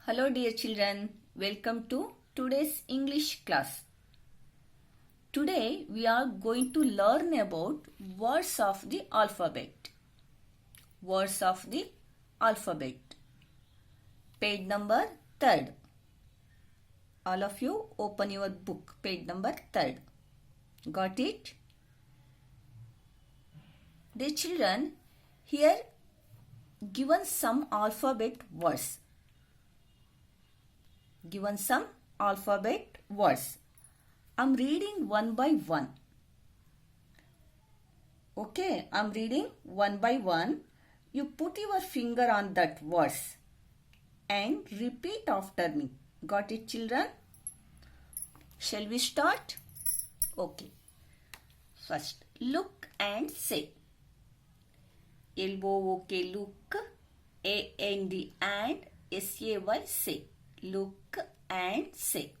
Hello dear children, welcome to today's English class. Today we are going to learn about words of the alphabet. Words of the alphabet. Page number 3rd. All of you open your book, page number 3rd. Got it? Dear children, here given some alphabet words. Given some alphabet words. I'm reading one by one. Okay, I'm reading one by one. You put your finger on that words and repeat after me. Got it, children? Shall we start? Okay. First, look and say. L-O-O-K, look. A-N-D, and S-A-Y, say. Look and say.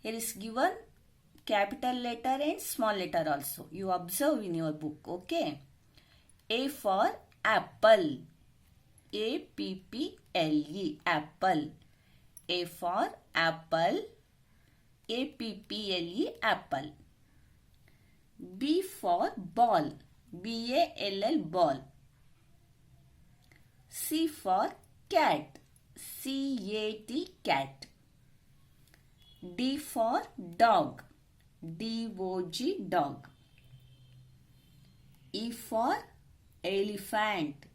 Here is given capital letter and small letter also. You observe in your book, okay? A for apple. A-P-P-L-E, apple. A for apple. A-P-P-L-E, apple. B for ball. B-A-L-L, ball. C for cat. C-A-T, cat. D for dog. D-O-G, dog. E for elephant.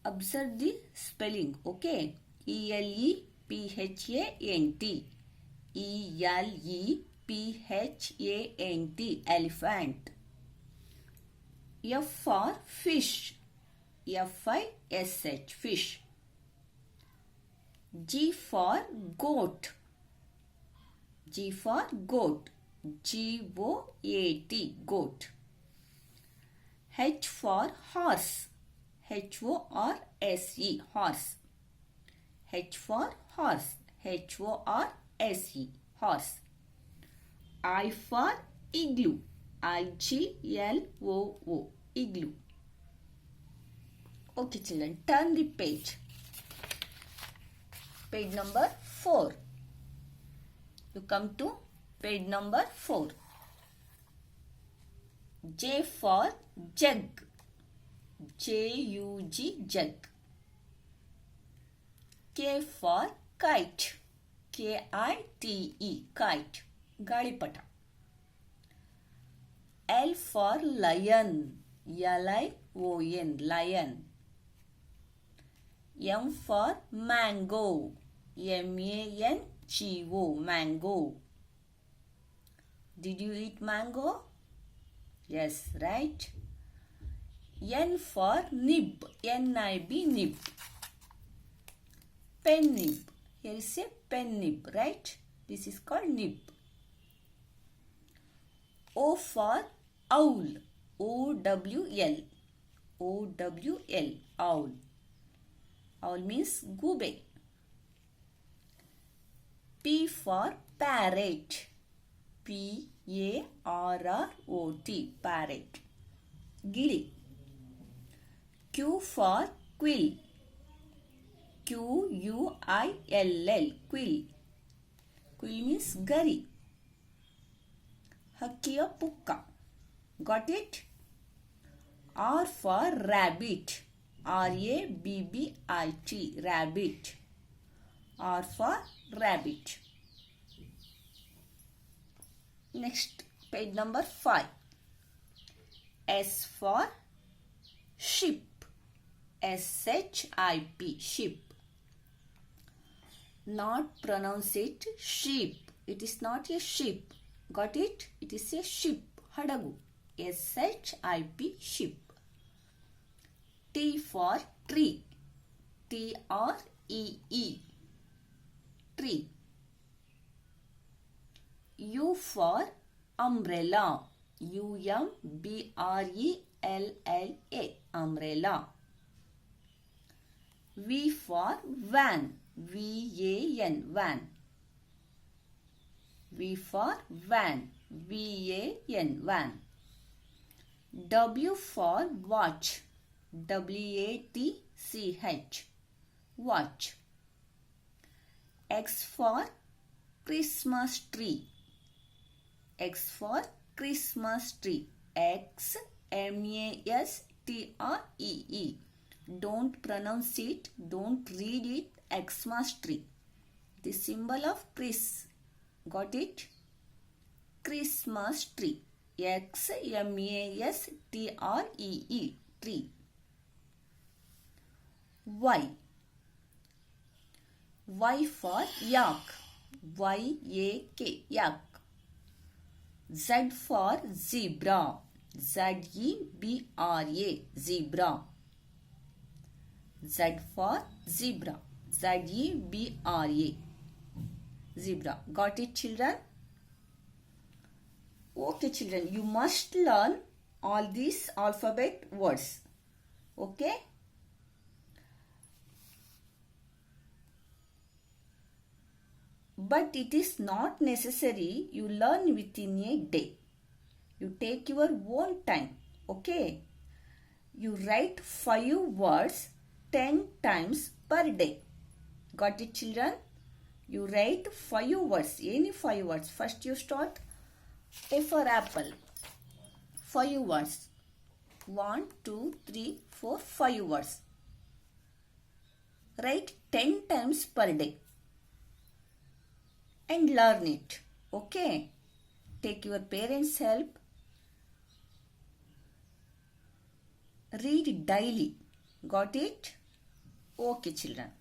Observe the spelling, okay? E-L-E-P-H-A-N-T. E-L-E-P-H-A-N-T, elephant. F for fish. F-I-S-H, fish. G for goat. G for goat. G-O-A-T, goat. H for horse. H-O-R-S-E, horse. H for horse. H-O-R-S-E, horse. I for igloo. I-G-L-O-O, igloo. Okay, children, turn the page. Page number 4. You come to page number 4. J for jug. J-U-G, jug. K for kite. K-I-T-E, kite. Galipata. L for lion. L-I-O-N, lion. M for mango. M-A-N-G-O, mango. Did you eat mango? Yes, right. N for nib. N-I-B, nib. Pen nib. Here is a pen nib, right? This is called nib. O for owl. O-W-L. O-W-L, owl. Owl means goobe. P for parrot. P-A-R-R-O-T, parrot. Gilly. Q for quill. Q-U-I-L-L, quill. Quill means gari. Hakkiya pukka. Got it? R for rabbit. R-A-B-B-I-T, rabbit. R for rabbit. Next, page number 5. S for ship. S-H-I-P, ship. Not pronounce it sheep. It is not a sheep. Got it? It is a ship. Hadagu. S-H-I-P, ship. T for tree. T-R-E-E, tree. U for umbrella. U-M-B-R-E-L-L-A, umbrella. V for van. V-A-N, van. V for van. V-A-N, van. W for watch. W-A-T-C-H, watch. X for Christmas tree. X for Christmas tree. X M-A-S-T-R-E-E. Don't pronounce it. Don't read it. Xmas tree. The symbol of Chris. Got it? Christmas tree. X M-A-S-T-R-E-E. Tree. Y. Y for yak. Y-A-K. Yak. Z for zebra. Z-E-B-R-A. Zebra. Z for zebra. Z-E-B-R-A. Zebra. Got it, children? Okay, children. You must learn all these alphabet words. Okay? But it is not necessary you learn within a day. You take your own time. Okay? You write 5 words 10 times per day. Got it, children? You write 5 words. Any 5 words. First you start. A for apple. 5 words. 1, 2, 3, 4, 5 words. Write 10 times per day. And learn it. Okay? Take your parents' help. Read daily. Got it? Okay, children.